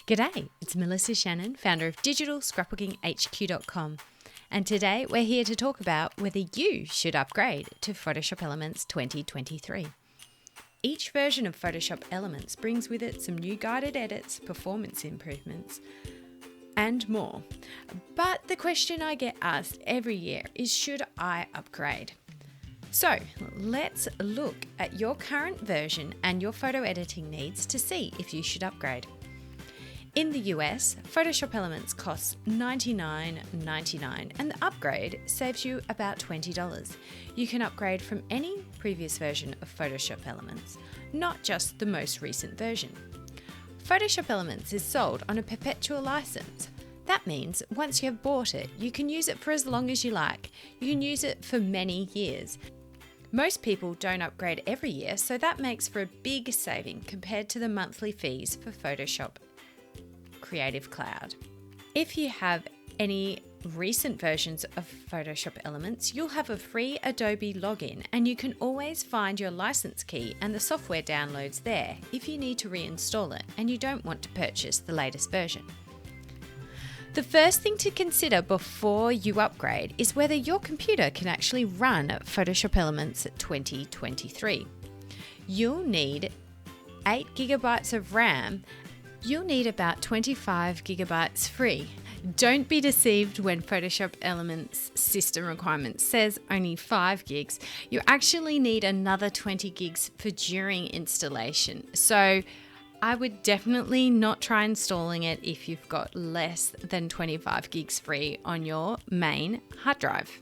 G'day, it's Melissa Shannon, founder of digitalscrapbookinghq.com, and today we're here to talk about whether you should upgrade to Photoshop Elements 2023. Each version of Photoshop Elements brings with it some new guided edits, performance improvements, and more. But the question I get asked every year is, should I upgrade? So let's look at your current version and your photo editing needs to see if you should upgrade. In the US, Photoshop Elements costs $99.99 and the upgrade saves you about $20. You can upgrade from any previous version of Photoshop Elements, not just the most recent version. Photoshop Elements is sold on a perpetual license. That means once you have bought it, you can use it for as long as you like. You can use it for many years. Most people don't upgrade every year, so that makes for a big saving compared to the monthly fees for Photoshop Creative Cloud. If you have any recent versions of Photoshop Elements, you'll have a free Adobe login and you can always find your license key and the software downloads there if you need to reinstall it and you don't want to purchase the latest version. The first thing to consider before you upgrade is whether your computer can actually run Photoshop Elements 2023. You'll need 8 GB of RAM. You'll need about 25 GB free. Don't be deceived when Photoshop Elements system requirements says only 5 gigs. You actually need another 20 gigs for during installation. So I would definitely not try installing it if you've got less than 25 gigs free on your main hard drive.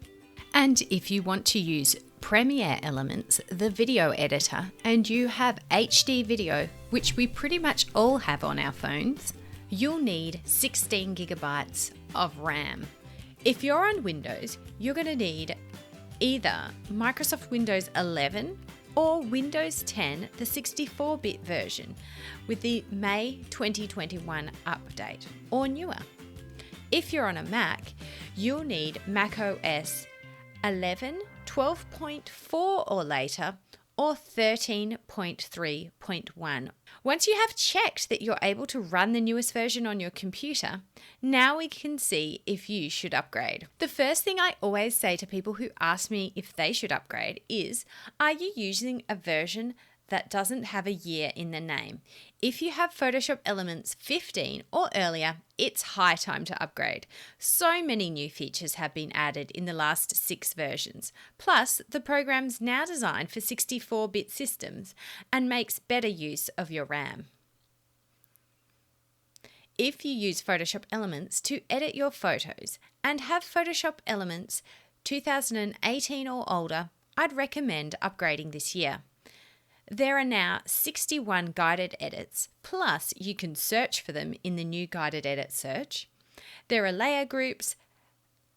And if you want to use Premiere Elements, the video editor, and you have HD video, which we pretty much all have on our phones, you'll need 16 gigabytes of RAM. If you're on Windows, you're going to need either Microsoft Windows 11 or Windows 10, the 64-bit version, with the May 2021 update, or newer. If you're on a Mac, you'll need Mac OS 11, 12.4 or later, or 13.3.1. Once you have checked that you're able to run the newest version on your computer, now we can see if you should upgrade. The first thing I always say to people who ask me if they should upgrade is, are you using a version that doesn't have a year in the name? If you have Photoshop Elements 15 or earlier, it's high time to upgrade. So many new features have been added in the last 6 versions. Plus, the program's now designed for 64-bit systems and makes better use of your RAM. If you use Photoshop Elements to edit your photos and have Photoshop Elements 2018 or older, I'd recommend upgrading this year. There are now 61 guided edits, plus you can search for them in the new guided edit search. There are layer groups,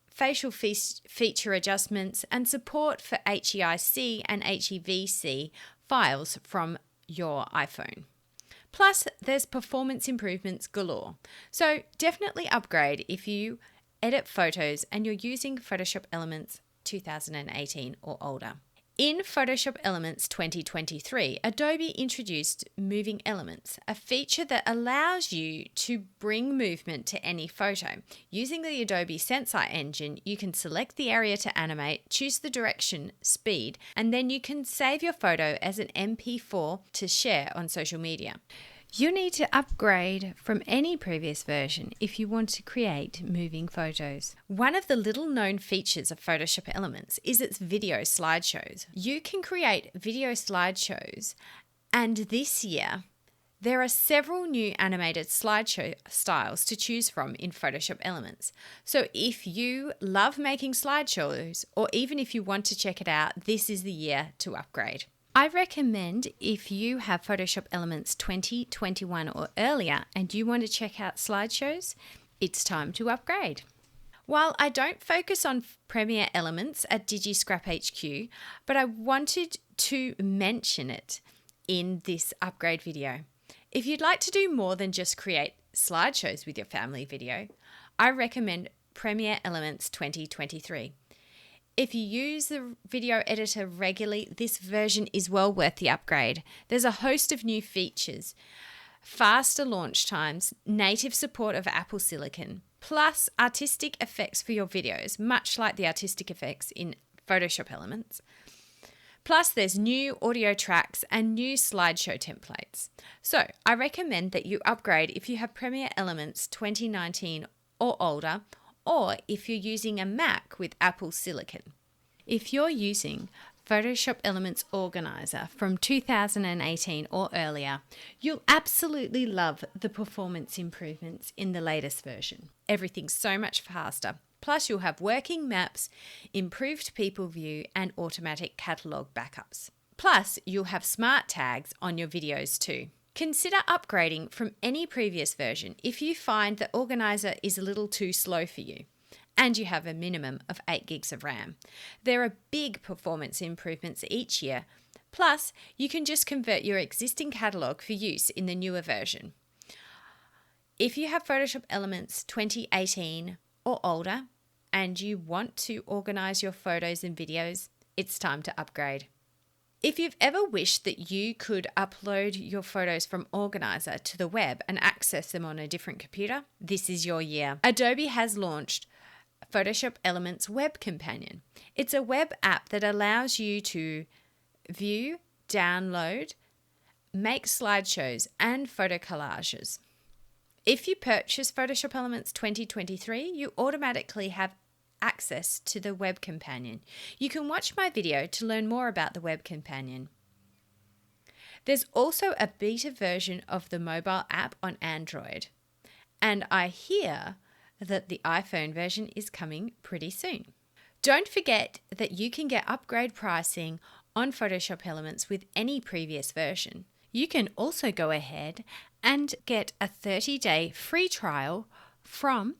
facial feature adjustments, and support for HEIC and HEVC files from your iPhone. Plus, there's performance improvements galore. So definitely upgrade if you edit photos and you're using Photoshop Elements 2018 or older. In Photoshop Elements 2023, Adobe introduced Moving Elements, a feature that allows you to bring movement to any photo. Using the Adobe Sensei engine, you can select the area to animate, choose the direction, speed, and then you can save your photo as an MP4 to share on social media. You need to upgrade from any previous version if you want to create moving photos. One of the little known features of Photoshop Elements is its video slideshows. You can create video slideshows, and this year there are several new animated slideshow styles to choose from in Photoshop Elements. So if you love making slideshows, or even if you want to check it out, this is the year to upgrade. I recommend if you have Photoshop Elements 2021 or earlier and you want to check out slideshows, it's time to upgrade. While I don't focus on Premiere Elements at DigiScrap HQ, but I wanted to mention it in this upgrade video. If you'd like to do more than just create slideshows with your family video, I recommend Premiere Elements 2023. If you use the video editor regularly, this version is well worth the upgrade. There's a host of new features. faster launch times, native support of Apple Silicon, plus artistic effects for your videos, much like the artistic effects in Photoshop Elements. Plus, there's new audio tracks and new slideshow templates. So, I recommend that you upgrade if you have Premiere Elements 2019 or older, or if you're using a Mac with Apple Silicon. If you're using Photoshop Elements Organizer from 2018 or earlier, you'll absolutely love the performance improvements in the latest version. Everything's so much faster. Plus, you'll have working maps, improved people view, and automatic catalogue backups. Plus, you'll have smart tags on your videos too. Consider upgrading from any previous version if you find the Organizer is a little too slow for you and you have a minimum of 8 gigs of RAM. There are big performance improvements each year. Plus, you can just convert your existing catalogue for use in the newer version. If you have Photoshop Elements 2018 or older, and you want to organize your photos and videos, it's time to upgrade. If you've ever wished that you could upload your photos from Organizer to the web and access them on a different computer, this is your year. Adobe has launched Photoshop Elements Web Companion. It's a web app that allows you to view, download, make slideshows, and photo collages. If you purchase Photoshop Elements 2023, you automatically have access to the Web Companion. You can watch my video to learn more about the Web Companion. There's also a beta version of the mobile app on Android, and I hear that the iPhone version is coming pretty soon. Don't forget that you can get upgrade pricing on Photoshop Elements with any previous version. You can also go ahead and get a 30-day free trial from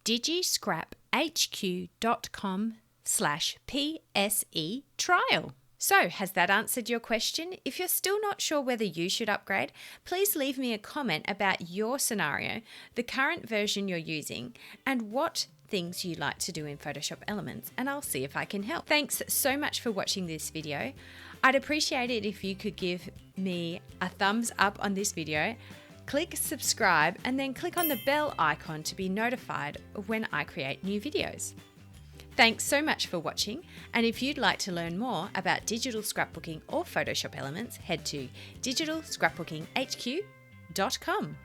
digiscraphq.com/PSE trial. So, has that answered your question? If you're still not sure whether you should upgrade, please leave me a comment about your scenario, the current version you're using, and what things you like to do in Photoshop Elements, and I'll see if I can help. Thanks so much for watching this video. I'd appreciate it if you could give me a thumbs up on this video, click subscribe, and then click on the bell icon to be notified when I create new videos. Thanks so much for watching, and if you'd like to learn more about digital scrapbooking or Photoshop Elements, head to digitalscrapbookinghq.com.